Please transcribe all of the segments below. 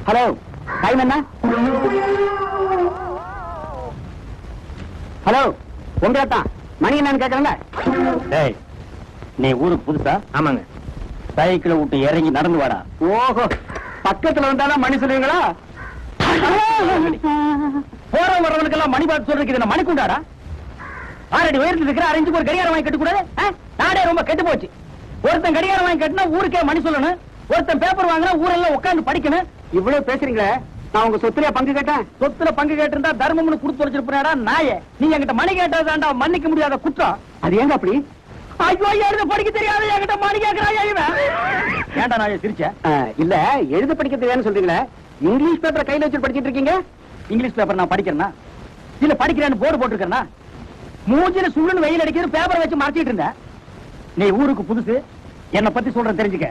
Hello, time என்ன? Hello, உங்களை தான். மணி என்னன்னு கேட்கறேங்க. டேய், நீ ஊருக்கு புதுசா? ஆமாங்க. சைக்கிளை விட்டு இறங்கி நடந்து வாடா. ஓஹோ, பக்கத்துல வந்தாலும் மணி சொல்லுவீங்களா? போற வரவனுக்கெல்லாம் மணி பார்த்து சொல்றதுக்கு இது மணி கொண்டாடா? ஆறடி உயரத்தில் இருக்கிற அரைஞ்சு ஒரு கடிகாரம் வாங்கி கட்டக்கூடாது? நாடே ரொம்ப கெட்டு போச்சு. ஒருத்தன் கடிகாரம் வாங்கி கட்டினா ஊருக்கே மணி சொல்லணும், ஒருத்தன் பேப்பர் வாங்கினா ஊரெல்லாம் உட்கார்ந்து படிக்கணும். இவ்வளவு பேசுறீங்களே, நான் உங்க சொத்துல பங்கு கேட்டேன். சொத்துல பங்கு கேட்டிருந்தா தர்மம்னு கொடுத்து வச்சிருப்பா நாயே. நீங்க என்கிட்ட மணி கேட்டதாண்டா மன்னிக்க முடியாத குற்றம். அது ஏங்க அப்படி? ஐயோ, எழுத படிக்க தெரியாது என்கிட்ட மணி கேட்கிறாயா இவன்? ஏன்டா நாயே சிரிச்ச? இல்ல, எழுத படிக்க தெரியாதுன்னு சொல்றீங்களே, இங்கிலீஷ் பேப்பரை கையில வச்சு படிச்சிட்டு இருக்கீங்க. இங்கிலீஷ் பேப்பர் நான் படிக்கிறேன்னா இல்ல படிக்கிறேன்னு போர்டு போட்டுருக்கேன்னா? மூஞ்சில சுள்ளுன்னு வெயில் அடிக்கிறது பேப்பரை வச்சு மறைச்சிட்டு இருந்த. நீ ஊருக்கு புதுசு, என்ன பத்தி சொல்ற தெரிஞ்சுக்க.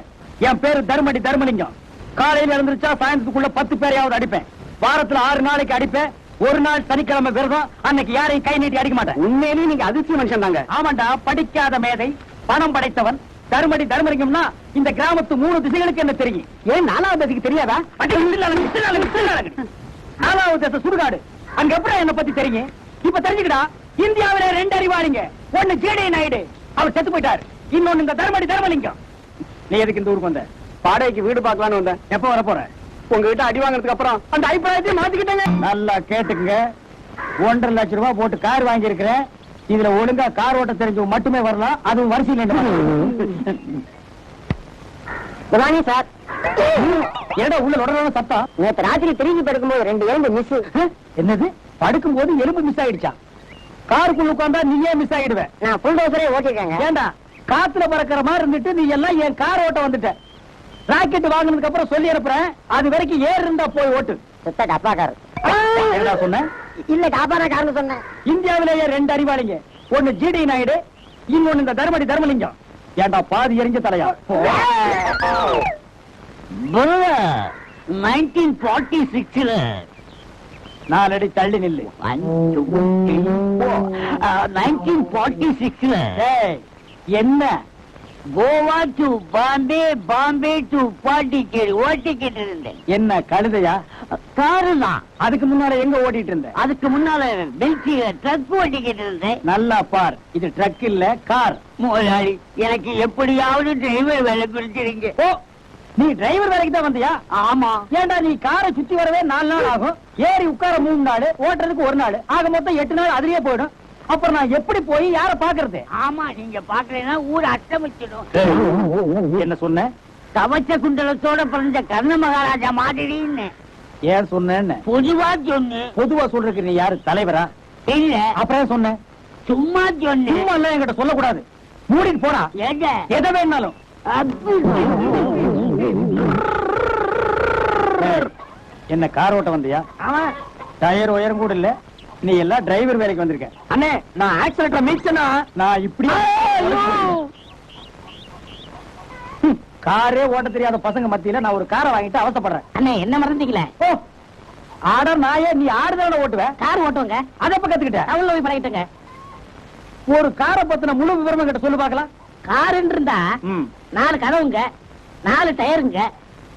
என் பேரு தர்மடி தர்மலிங்கம். காலையில எழுந்திருச்சா சாயந்தரத்துக்குள்ள 10 பேரையாவது அடிப்பேன். வாரத்துல 6 நாளைக்கு அடிப்பேன். ஒரு நாள் சனிக்கிழமை விரதம். அன்னைக்கு யாரையும் கை நீட்டி அடிக்க மாட்டேன். உண்மையிலேயே நீங்க அதிர்ச்சி மனுஷன் தாங்க. ஆமாண்டா, படிக்காத மேதை, பணம் படைத்தவன். தர்மடி தர்மலிங்கம்னா இந்த கிராமத்து 3 திசைகளுக்கு என்ன தெரியும். ஏன் 4வது திசைக்கு தெரியாதா? 4வது திசை சுடுகாடு. அங்க எப்படி என்ன பத்தி தெரியும்? இப்ப தெரிஞ்சுக்கடா. இந்தியாவிலே 2 அறிவாளிங்க. ஒன்னு ஜேடி நாயுடு, அவர் செத்து போயிட்டார். இன்னொன்னு இந்த தர்மடி தர்மலிங்கம். நீ எதுக்கு இந்த ஊருக்கு வந்த? வாடகைக்கு வீடு பார்க்கலான்னு வந்தேன். எப்ப வர போற? உங்ககிட்ட அடி வாங்கினதுக்கு அப்புறம் அந்த அபிப்பிராயத்தை மாத்திக்கிட்டேங்க. நல்லா கேட்டுக்குங்க. 1.5 லட்சம் ரூபாய் போட்டு கார் வாங்கி இருக்கிறேன். இதுல ஒழுங்கா கார் ஓட்ட தெரிஞ்சு மட்டுமே வரலாம். அதுவும் வரிசையில் சார். ஏடா உள்ள உடனே சத்தம்? நேற்று ராத்திரி திரும்பி படுக்கும்போது 2 எலும்பு மிஸ். என்னது? படுக்கும் போது எலும்பு மிஸ் ஆயிடுச்சா? காருக்குள்ள உட்கார்ந்தா நீயே மிஸ் ஆயிடுவேன். நான் புல் டோசரே ஓட்டிருக்கேங்க. ஏண்டா காத்துல பறக்கிற மாதிரி இருந்துட்டு நீ எல்லாம் என் கார் ஓட்ட வந்துட்ட. ராக்கெட் வாங்கினதுக்கு அப்புறம் சொல்லி அனுப்புறேன். அது வரைக்கும் ஏர் இருந்தா போய் ஓட்டு. டப்பா கார். என்ன சொன்ன? இல்ல டாபாரா கார்னு சொன்னேன். இந்தியாவிலேயே 2 அறிவாளிங்க. ஒன்னு ஜிடி நாயுடு, இன்னொன்னு இந்த தர்மடி தர்மலிங்கம். ஏண்டா பாதி எரிஞ்ச தலையா? 1946 4 அடி தள்ளி நில்லு. 1946 என்ன? கோவா டு பாம்பே, பாம்பே டு பாண்டிச்சேரி ஓட்டிக்கிட்டு இருந்தேன். என்ன கழுதையா? காரு தான். அதுக்கு முன்னால எங்க ஓட்டிட்டு இருந்த? அதுக்கு முன்னால பெல்சியில ட்ரக் ஓட்டிக்கிட்டு இருந்தேன். நல்லா பார், இது ட்ரக் இல்ல கார். முதலாளி, எனக்கு எப்படியாவது டிரைவர் வேலை பிடிச்சிருங்க. ஓ, நீ டிரைவர் வேலைக்கு தான் வந்தியா? ஆமா. ஏண்டா நீ காரை சுத்தி வரவே 4 நாள் ஆகும், ஏறி உட்கார 3 நாள், ஓட்டுறதுக்கு 1 நாள், ஆக மொத்தம் 8 நாள் அதுலயே போயிடும். அப்புறம் நான் எப்படி போய் யார பாக்குறது? ஆமா, நீங்க பாக்கலைன்னா ஊர் அட்டமிச்சிடும். என்ன சொன்ன? கவச்ச குண்டலத்தோட பிறந்த கர்ண மகாராஜா மாதிரின்னு. ஏன் சொன்ன? பொதுவா சொன்ன. பொதுவா சொல்றதுக்கு நீ யாரு, தலைவரா? இல்ல. அப்புறம் சொன்ன? சும்மா சொன்ன. சும்மா எல்லாம் என்கிட்ட சொல்லக்கூடாது. மூடிட்டு போடா. ஏங்க எதை வேணாலும். என்ன கார் ஓட்ட வந்தியா? டயர் உயரம் கூட இல்ல, நீ எல்லாம் டிரைவர் வேலைக்கு வந்திருக்க. அண்ணே, நான் ஆக்சிடென்ட்ல மிச்சனா நான் இப்படி காரே ஓட்ட தெரியாத பசங்க மத்தியில நான் ஒரு காரை வாங்கிட்டு அவசப்படுறேன். அண்ணே, என்ன மறந்தீங்களே? ஓ, ஆர்டர் நாயே, நீ ஆடுதோட ஓட்டுவ? கார் ஓட்டுவங்க. அதை எப்ப கத்துக்கிட்ட? அவங்கள போய் பழகிட்டங்க. ஒரு காரை பத்தின முழு விவரம் கிட்ட சொல்லு பாக்கலாம். காருன்னு இருந்தா 4 கதவுங்க, 4 டயருங்க,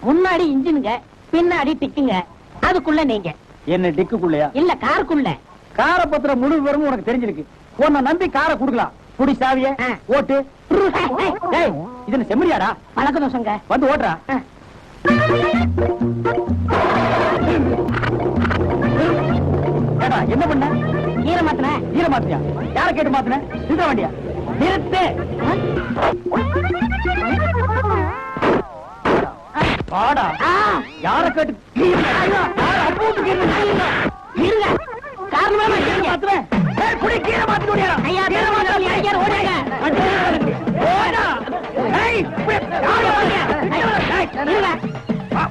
முன்னாடி இன்ஜினுங்க, பின்னாடி டிக்குங்க, அதுக்குள்ள நீங்க. என்ன டிக்குக்குள்ளயா? இல்ல, காருக்குள்ள. காரை பத்திர முழு விவரமும் உனக்கு தெரிஞ்சிருக்கு. உன்னை நம்பி காரை குடுக்கலாம். குடி சாவிய, ஓட்டு. இது செம்மறியாடா? பழக்க தோசங்க. வந்து ஓட்டுறா. என்ன பண்ண? ஈர மாத்தின. ஈர மாத்தியா? யார கேட்டு மாத்தின? நிறுத்த வண்டியா? நிறுத்து. பாடா. யார கேட்டு? இருங்க, காரணமா மாத்துறேன். குடி கீரை மாத்தி ஓடியா? ஐயா, கீரை மாத்தி ஐயா ஓடுங்க. ஓடா. ஏய்,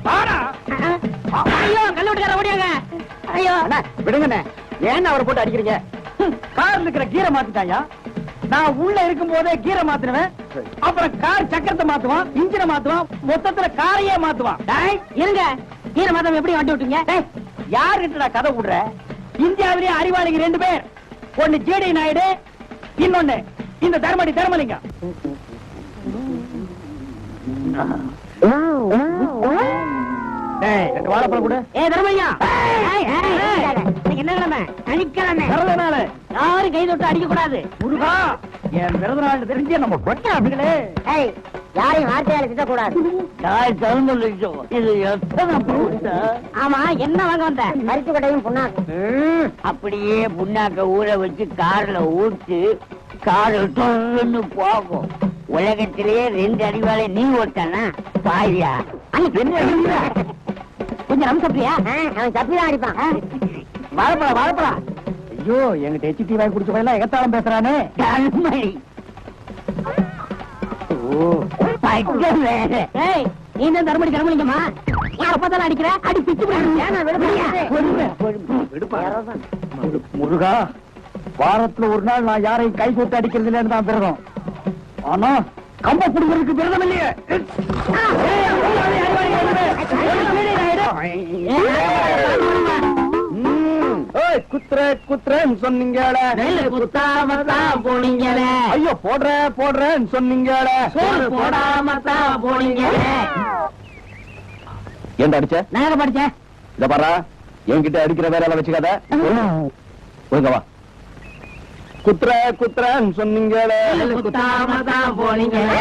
பாடா. ஐயோ, கல்லூட்டிக்கார ஓடியாங்க. ஐயோ, விடுங்கண்ணே. ஏன் அவரை போட்டு அடிக்கிறீங்க? கார் இருக்கிற கீரை மாத்திட்டாயா? நான் உள்ள இருக்கும் போதே கீரை மாத்தினுவேன். அப்புறம் கார் சக்கரத்தை மாத்துவான், இன்ஜினை மாத்துவான், மொத்தத்துல காரையே மாத்துவான். இருங்க, கீரை மாத்தம் எப்படி வண்டி விட்டீங்க? யாருக்கிட்ட கதை விடுற? இந்தியாவிலேயே அறிவாளிங்க 2 பேர். ஒன்னு ஜேடி நாயுடு, இன்னொன்னு இந்த தர்மடி தர்மலிங்கம். டேய், 2 வாழைப்பழம் கொடு. தர்மையா என்ன கிழமை சனிக்கிழமை பிறந்த நாள். யாரும் கை தொட்டு அடிக்க கூடாது. முருகா, என் பிறந்த நாள் தெரிஞ்சு நம்ம கொட்டை அப்படிங்களே. யாரையும் வார்த்தையால திட்டக்கூடாது. இது எத்தனை பூசை? ஆமா, என்ன வாங்க வந்த? பருத்தி கொட்டையும் புண்ணாக்கு. அப்படியே புண்ணாக்க ஊற வச்சு கார்ல ஊத்து, கார் டொன்னு போகும். உலகத்திலேயே 2 அடிவாளை நீ ஓட்டானா பாயா? கொஞ்சம் நம்ம சப்பியா? அவன் சப்பிதான் அடிப்பான். வாழைப்பழம், வாழைப்பழம். ஐயோ, எங்கிட்ட HT வாங்கி குடிச்ச பையன் எகத்தாளம் பேசுறானே. தன்மை பக்கம் வேற. ஏய், நீ தான் தர்மடி கருமலிங்கம்மா. யார பார்த்தாலும் அடிக்கிற? அடி பிச்சு முருகா, வாரத்துல ஒரு நாள் நான் யாரையும் கை போட்டு அடிக்கிறது இல்லைன்னு தான் விரதம். ஆனா கம்ப புடுங்கிறதுக்கு விரதம் இல்லையே. குத்துறேன்னு சொன்னீங்களே, குத்தாமத்தான் போனீங்களே. ஐயோ போடுறேன்னு சொன்னீங்களே, போடாமத்தான் போனீங்களே. ஏன்டா அடிச்ச? நான் படிச்சேன். இத பாரா, என்கிட்ட அடிக்கிற வேலை வச்சுக்காத. ஒழுங்க வா. குத்துறேன்னு சொன்னீங்களே, குத்தாமத்தான் போனீங்களே.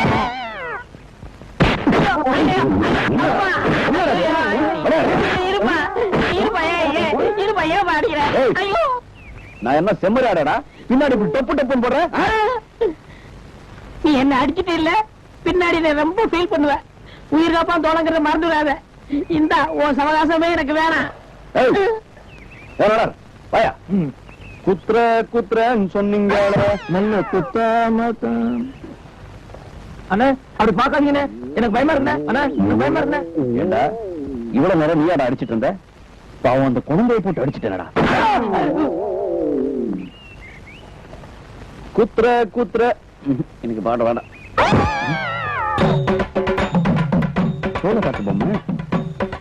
நான் என்ன செம்மறியாடா? பின்னாடி இப்படி டொப்பு டப்புன்னு போடுறேன். நீ என்ன அடிச்சுட்டு இல்ல, பின்னாடி நான் ரொம்ப ஃபீல் பண்ணுவேன். உயிர் காப்பா தோழங்கிறத மறந்துடாத. இந்த உன் சவகாசமே எனக்கு வேணாம். வாயா. குத்துறேன்னு சொன்னீங்களே, நல்ல குத்தாமத்தான். அண்ணா, அப்படி பாக்காதீங்கண்ணே, எனக்கு பயமா இருந்தேன். அண்ணா, எனக்கு பயமா இருந்தேன். ஏண்டா இவ்வளவு நேரம் நீயாடா அடிச்சிட்டு இருந்த? பாவம், அந்த குழந்தையை போட்டு அடிச்சுட்டேனடா. குத்துற எனக்கு பாட வேண்டாம்.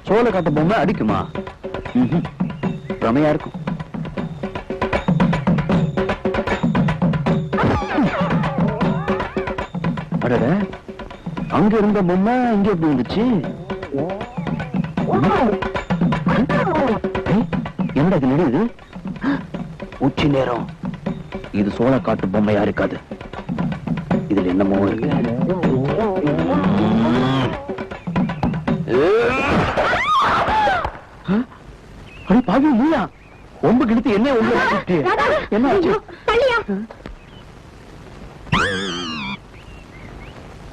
சோளக்காட்டு பொம்மை அடிக்குமா? ரமையா இருக்கும். அடட, அங்க இருந்த பொம்மை இங்க எப்படி இருந்துச்சு? என்னடா இது நடுது? உச்சி நேரம். இது சோளக்காட்டு பொம்மையா இருக்காது. இதுல என்னமோ இருக்கு. அடி பாவி, நீயா? ஒம்பு கிழித்து என்ன உள்ள என்ன ஆச்சு?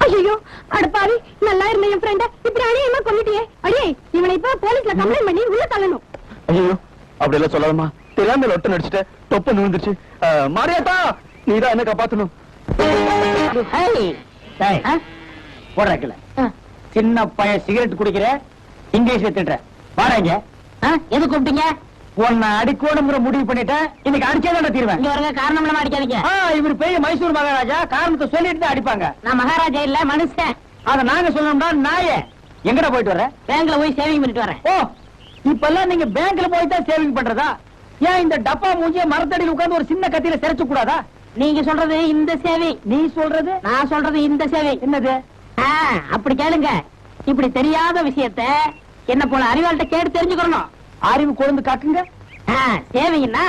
ஐயோ, அடப்பாவி, நல்லா இருந்த என் ஃப்ரெண்ட இப்படி அழியமா கொண்டுட்டியே. அடியே, இவனை இப்ப போலீஸ்ல கம்ப்ளைண்ட் பண்ணி உள்ள தள்ளணும். ஐயோ, அப்படி எல்லாம் சொல்லாதமா. தெரியாம லொட்ட நடிச்சுட்டு தொப்ப நுழுந்துருச்சு. மாரியாத்தா, நீதான் என்ன காப்பாத்தணும். போடுறல சின்ன பையன் சிகரெட் குடிக்கிற, இங்கிலீஷ்ல திட்டுற. பாருங்க, எது கூப்பிட்டீங்க? உன்னை அடிக்கணுங்கிற முடிவு பண்ணிட்டேன். இன்னைக்கு அடிச்சேதான் தீர்வேன். இங்க வரங்க, காரணம் இல்லாம அடிக்காதீங்க. இவர் பெரிய மைசூர் மகாராஜா, காரணத்தை சொல்லிட்டு தான் அடிப்பாங்க. நான் மகாராஜா இல்ல, மனுஷன். அத நாங்க சொல்லணும்னா நாயே. எங்கடா போயிட்டு வர? பேங்க்ல போய் சேவிங் பண்ணிட்டு வரேன். ஓ, இப்பெல்லாம் நீங்க பேங்க்ல போய் தான் சேவிங் பண்றதா? ஏன் இந்த டப்பா மூஞ்சிய மரத்தடியில் உட்கார்ந்து ஒரு சின்ன கத்தியில சிரைச்சு கூடாதா? நீங்க சொல்றது இந்த சேவிங், நீ சொல்றது? நான் சொல்றது இந்த சேவிங். என்னது? அப்படி கேளுங்க. இப்படி தெரியாத விஷயத்த என்ன போல அறிவாள்கிட்ட கேட்டு தெரிஞ்சுக்கணும். அறிவு கொழுந்து காட்டுங்க. சேவிங்னா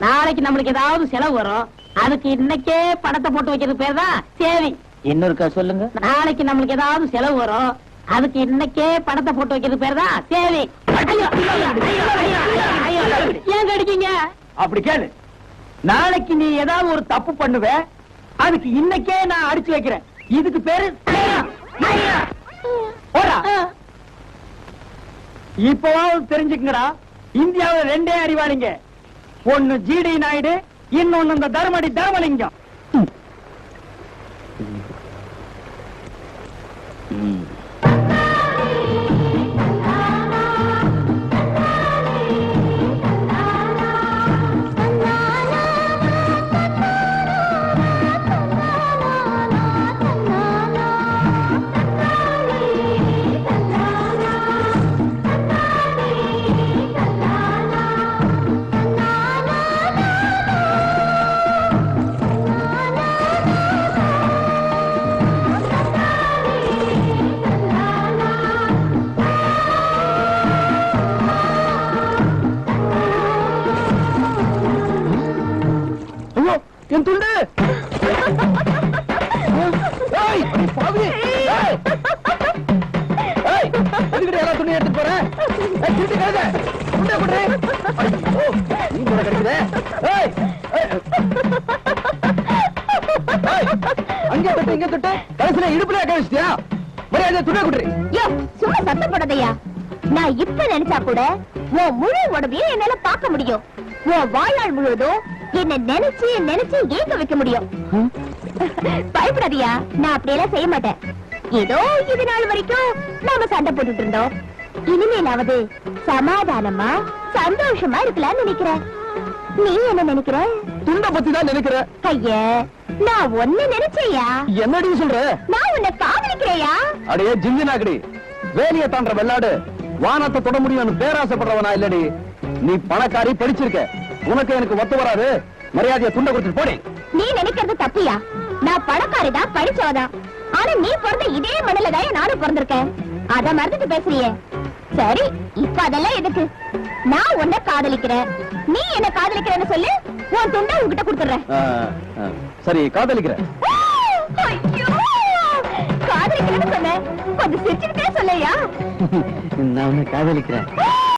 நாளைக்கு நம்மளுக்கு ஏதாவது செலவு வரும், அதுக்கு இன்னைக்கே பணத்தை போட்டு வைக்கிறது பேர் தான் சேவிங். இன்னொருக்கா சொல்லுங்க. நாளைக்கு நம்மளுக்கு ஏதாவது செலவு வரும், அதுக்கு இன்னைக்கே பணத்தை போட்டு வைக்கிறது பேர் தான் சேவிங். ஏன் கடிக்கீங்க? அப்படி கேளு. நாளைக்கு நீ ஏதாவது ஒரு தப்பு பண்ணுவ, அதுக்கு இன்னைக்கே நான் அடிச்சு வைக்கிறேன். இதுக்கு பேரு இப்பவாவது தெரிஞ்சுக்கங்கடா. இந்தியாவில் 2 அறிவாளிங்க. ஒன்னு ஜிடி நாயுடு, இன்னொன்னு இந்த தர்மடி தர்மலிங்கம். போற திருட்டு கழுத உண்டை குடுறே நீ கூட கிடைக்குதே ஏய் அங்க தொட்டு இங்க தொட்டு கடைசியில இடுப்புல கழிச்சிட்டியா மரியாதை துணை குடுறே யோ சும்மா சத்தம் போடாதயா நான் இப்ப நினைச்சா கூட உன் முழு உடம்பையும் என்னால பார்க்க முடியும் உன் வாழ்நாள் முழுவதும் என்ன நினைச்சு நினைச்சு ஏங்க வைக்க முடியும் பயப்படாதியா நான் அப்படியெல்லாம் செய்ய மாட்டேன் ஏதோ இது நாள் வரைக்கும் நாம சண்டை போட்டுட்டு இருந்தோம் இனிமேலாவது சமாதானமா சந்தோஷமா இருக்கலாம்னு நினைக்கிறேன் நீ என்ன நினைக்கிற துண்டை பத்தி தான் நினைக்கிற ஐய நான் ஒண்ணு நினைச்சேயா என்னடி சொல்ற நான் உன்னை காதலிக்கிறேயா அடையே ஜிஞ்சினாக்கடி வேலிய தாண்ட வெள்ளாடு வானத்தை தொட முடியும்னு பேராசைப்படுறவனா இல்லடி நீ பணக்காரி படிச்சிருக்க உனக்கு எனக்கு ஒத்து வராது மரியாதையை துண்டை கொடுத்துட்டு போடி நீ நினைக்கிறது தப்பியா நான் பணக்காரிதான் படிச்சவதான் ஆனா நீ பிறந்த இதே மண்ணில தான் நானும் பிறந்திருக்கேன் அத மறந்துட்டு பேசுறியே சரி இப்ப அதெல்லாம் எதுக்கு நான் உன்னை காதலிக்கிறேன் நீ என்ன காதலிக்கிறேன்னு சொல்லு உன் துண்டை உன்கிட்ட கொடுத்துறேன் சரி காதலிக்கிறேன் ஐயோ காதலிக்கிறேன்னு சொன்னேன் கொஞ்சம் சிரிச்சுக்கிட்டே சொல்லையா நான் உன்னை காதலிக்கிறேன்